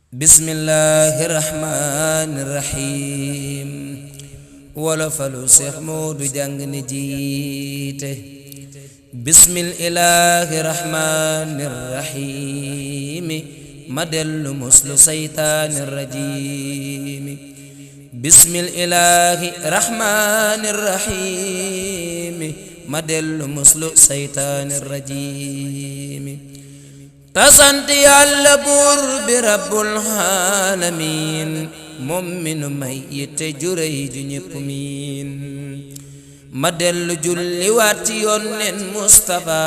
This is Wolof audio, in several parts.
bismillahir rahmanir rahim wala falu Seex Moodu jàng ni jiite bismillahir rahmanir rahim ma dellu muslu saytaanir rajim bismillahir rahmanir rahim ma dellu muslu saytaanir rajim tasant yàlla buur bi rabbul alamin moom mi nu may yitte juréy ju ñépp miin ma dellu julli waat ci yónneen Mustafa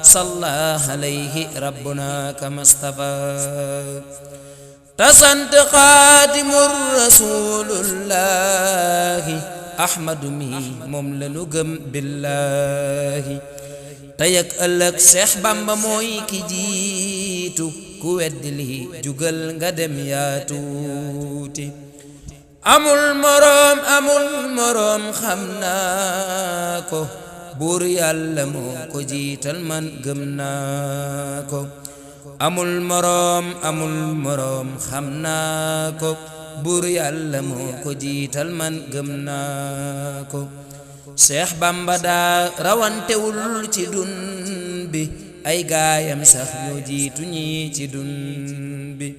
salla alayhi rabbuna kama stafa tasant xaadimur rasulullahi ahmadu mi moom la nu gëm billahi tey ak ëllëg Seex Bamba mooy ki jiitu ku weddi li jugal nga dem yaa tuuti amul moroom xam naa ko buur yàlla moo ko jiital man gëm naa ko amul moroom xam naa ko buur yàlla moo ko jiital man gëm naa ko Seex Bamba daa rawantewul ci dun bi ay gaayam sax ñoo jiitu ñi ci dun bi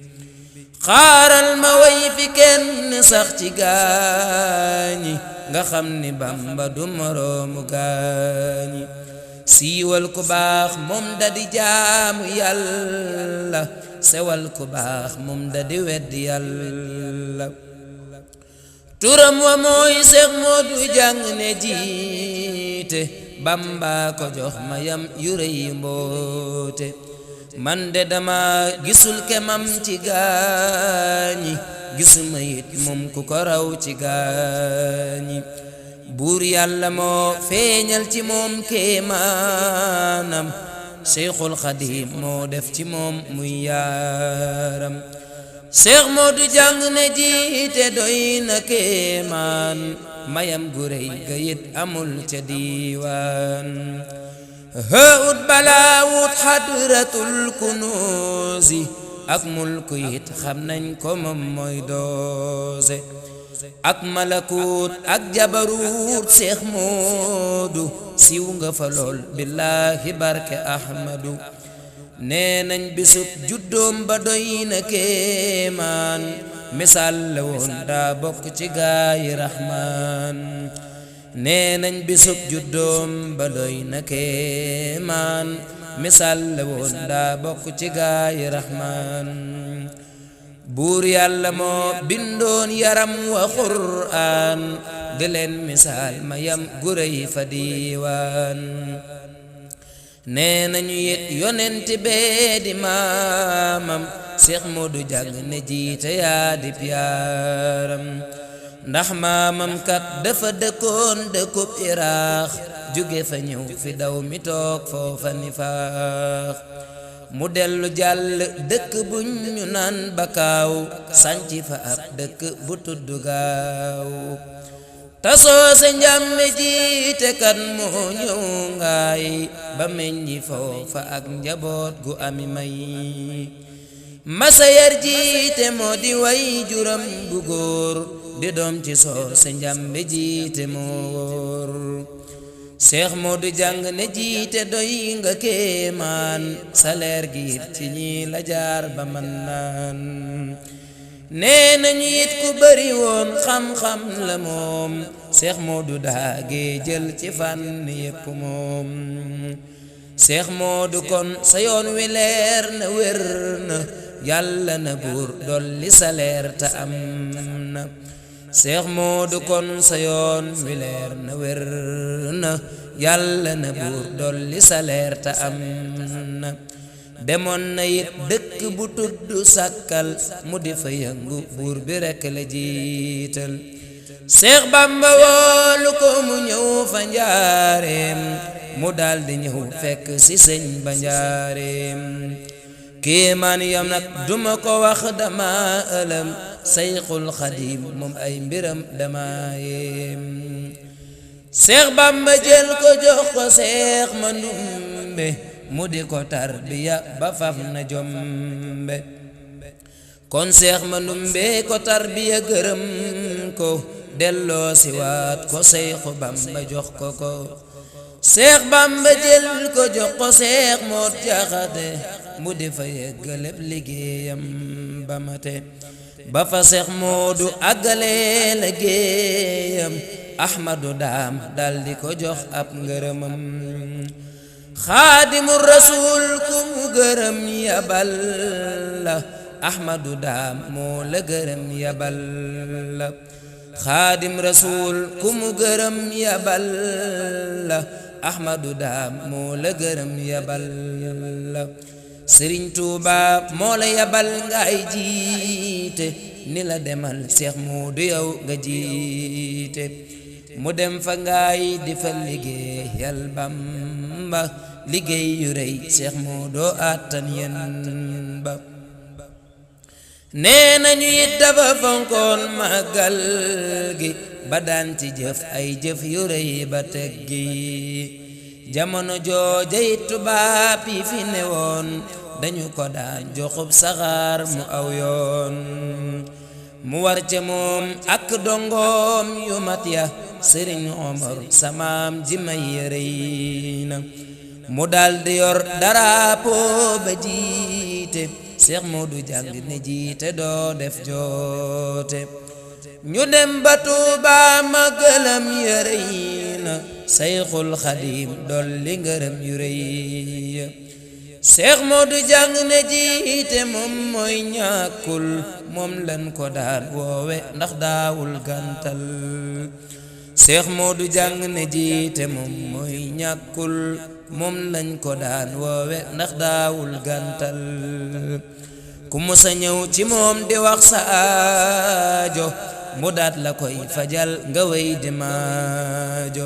xaaral ma way fi kenn sax ci gaañi nga xam ni Bamba du moroomu gaañi siiwal ku baax moom da di jaamu Yàlla sewal ku baax moom da di weddi Yàlla turam wa mooy Seex Moodu jàng ne jiite Bamba ko jox mayam yu rëy mboote man de dama gisul kemam ci gaañi gisuma it moom ku ko raw ci gaañi buur Yàlla moo feeñal ci moom kéemaanam Seexul Xadiim moo def ci moom muy yaaram Seex Moodu jàng ne jiite doy na kéemaan mayam gu réy ga yit amul ca diiwaan hëut balaa wut xadratul kunuusi ak mulku yit xam nañ ko moom mooy doose ak malakut ak jabaruut Seex Moodu siiw nga fa lool billaahi barke Ahmadu nee nañ bisub juddoom ba doy na kéemaan misaal la woon daa bokk ci gaayi Rahmaan nee nañ bisub juddoom ba doy na kéemaan misaal la woon daa bokk ci gaayi Rahmaan buur Yàlla moo bindoon yaram wa Qur'aan di leen misaal mayam guréy fa diiwaan nee nañu yit yonent bee di maamam Seex Moodu jàng ne jiite yaa di yaaram ndax maamam kat dafa dëkkoon dëkkub Iraax jóge fa ñëw fi daw mi toog foofa ni faax mu dellu jàll dëkk bu ñu naan Bakaaw sanci fa ab dëkk bu tudd Gaaw tasoo se njàmme jiite kat moo ñëw ngaay ba meññi foofa ak njaboot gu ami may Masayar jiite moo di way juram bu góor di doom ci soo se njàmme jiite moo wóor Seex Moodu jàng ne jiite doy nga kéemaan salaire gi it ci ñi la jaar ba man naan nee nañu it ku bari woon xam-xam la moom Seex Moodu daagee jël ci fànn yépp moom Seex Moodu kon sa yoon wi leer na wér na Yàlla na buur dolli sa leer ta am na Seex Moodu kon sa yoon wi leer na wér na Yàlla na buur dolli sa leer ta am na demoon na it dëkk bu tudd Sàkkal mu di fa yëngu buur bi rekk la jiital Seex Bamba woolu ko mu ñëw fa njaareem mu daldi ñëw fekk ci sëñ ba njaareem kéemaan yam nag duma ko wax dama ëlëm Sayxul Xadiim moom ay mbiram dama yéem Seex Bamba jël ko jox ko Seex Mandumbe mu di ko tarbiya ba faf na jombe kon Seex Mandumbe ko tarbiya gërëm ko delloo si waat ko Seyxu Bamba jox ko ko Seex Bamba jël ko jox ko Seex Moor Jaxate mu di fa yeggaleb liggéeyam ba mate ba fa Seex Moodu àggale liggéeyam Ahmadu Daam daldi ko jox ab ngërëmam Xaadimu Rasuul ku mu gërëm yabal la Ahmadu Daam moo la gërëm yabal la Xaadim Rasuul ku mu gërëm yabal la Ahmadu Daam moo la gërëm yabal la Sëriñ Tuuba moo la yabal ngay jiite ni la demal Seex Moodu yow nga jiite mu dem fa ngay di fa liggéeyal Bamba liggéey yu rëy Seex Moodu attan yen ba nee nañu it dafa fonkoon màggal gi ba daan ci jëf ay jëf yu rëy ba teggi jamono jooja it tubaab yi fi newoon dañu ko daan joxub saxaar mu aw yoon mu war ca moom ak dongoom yu mat ya Sëriñ Omar samaam ji may rëy na mu daldi yor daraapo ba jiite Seex Moodu jàng ne jiite doo def joote ñu dem ba Tuuba magalam ya rëy na Seyxul Xadiim dolli ngërëm yu rëy Seex Moodu jàng ne jiite moom mooy ñàkkul moom lan ko daan woowe ndax daawul gàntal Seex Moodu jàng ne jiite moom mooy ñàkkul moom lañ ko daan woowe ndax daawul gàntal ku musa ñëw ci moom di wax sa aajo mu daat la koy fajal nga wey di maajo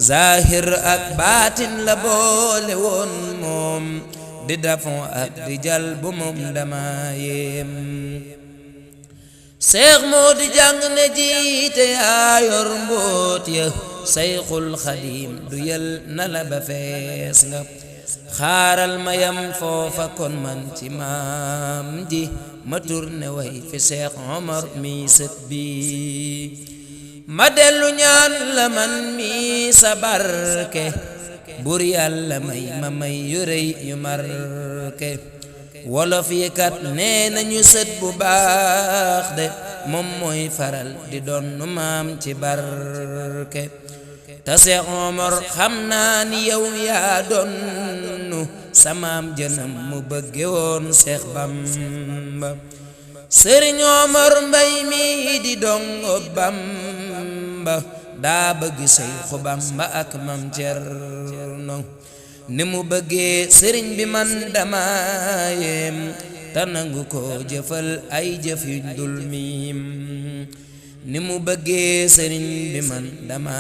zahir ak baatin la boole woon moom di dafon ak di jal bu moom dama yem Seex Moodu jàng ne jiite yaa yor mboot ya Seyxul Xadiim du yel na la ba fees nga xaaral ma yam foofa kon man ci maam ji ma turne way fi Seex Omar mi sët bi ma dellu ñaan la man mi sa barke bur Yàlla may ma may yu rëy yu marke wolof yi kat nee nañu sët bu baax de moom mooy faral di doon maam ci barke ta Seex Omar xam naa ni yow yaa doonu samaam jënam mu bëgge woon Seex Bamba Sëriñ Omar Mbay mi di dongo Bamba daa bëgg Seyxu Bamba ak Mam Cerno ni mu bëggee sëriñ bi man dama yem ta nangu ko jëfal ay jëf yuñ dul miim ni mu bëggee sëriñ bi man dama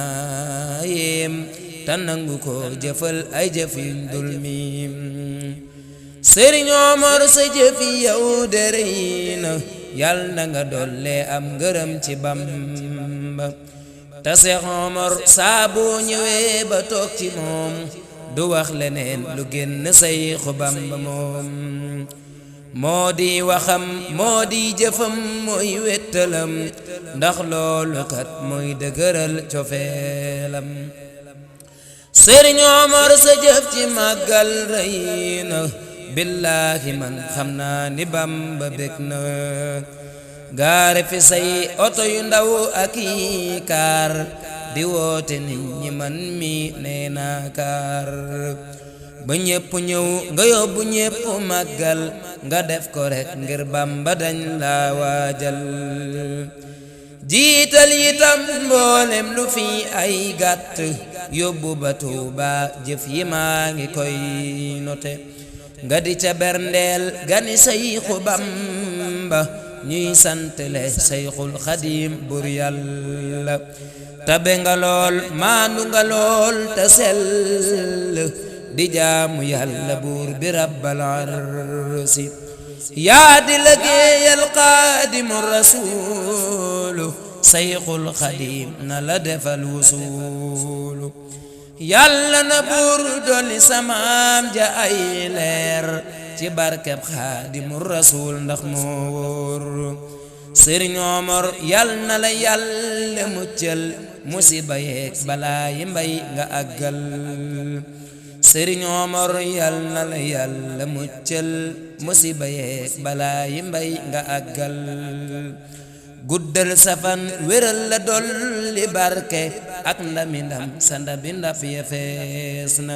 yem ta nangu ko jëfal ay jëf yuñ dul miim Sëriñ Omar sa jëfi yow de rëy na yal na nga dolle am ngërëm ci Bamba ta Seex Omar saa boo ñëwee ba toog ci moom du wax leneen lu génn Seyxu Bamba moom moo di waxam moo di jëfam mooy wettalam ndax loolu kat mooy dëgëral cofeelam Sëriñ Omar sa jëf ci màggal rëy na billaahi man xam naa ni Bamba bég na gaare fi say oto yu ndaw ak i kaar di woote nit ñi man mi nee naa kaar ba ñépp ñëw nga yóbbu ñépp màggal nga def ko rek ngir Bamba dañ la waajal jiital itam mboolem lu fi ay gàtt yóbbu ba Tuuba jëf yi maa ngi koy note nga di ca berndeel gani Seyxu Bamba ñuy santale Seyxul Xadiim bur Yàlla tabe nga lool maandu nga lool te sell di jaamu Yàlla buur bi Rabbal Arsi yaa di liggéeyal Xaadimu Rasuulu Seyxul Xadiim na la defal wusuulu Yàlla na buur dolli samaam ja ay leer ci ci barkeb Xaadimu Rasuul ndax moo wóor Sëriñ Omar yal na la Yàlla muccal musiba yeek balaa yi mbay nga àggal Sëriñ Omar yal na la Yàlla muccal musiba yeek balaa yi mbay nga àggal guddal safan wéral la dolli barke ak ndami ndam sa ndabi ndab ya fees na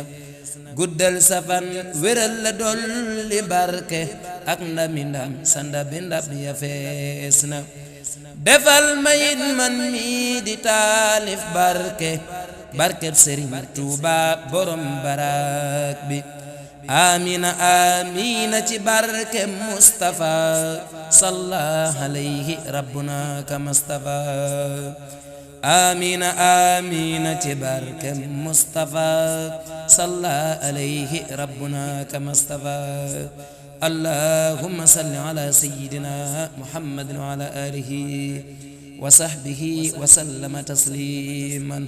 guddal safan wéral la dolli barke ak ndami ndam sa ndabi ndab ya fees na defal mayit man mi di taalif barkeb Sëriñ Tuuba borom barak bi amina amina ci barke Mustafa salla alayhi rabbuna kama stafa amina amina ci barke Mustafa salla alayhi rabbuna kama stafa allahumma salli ala sayyidina muhammadin wa ala alihi wa sahbihi wa sallama tasliman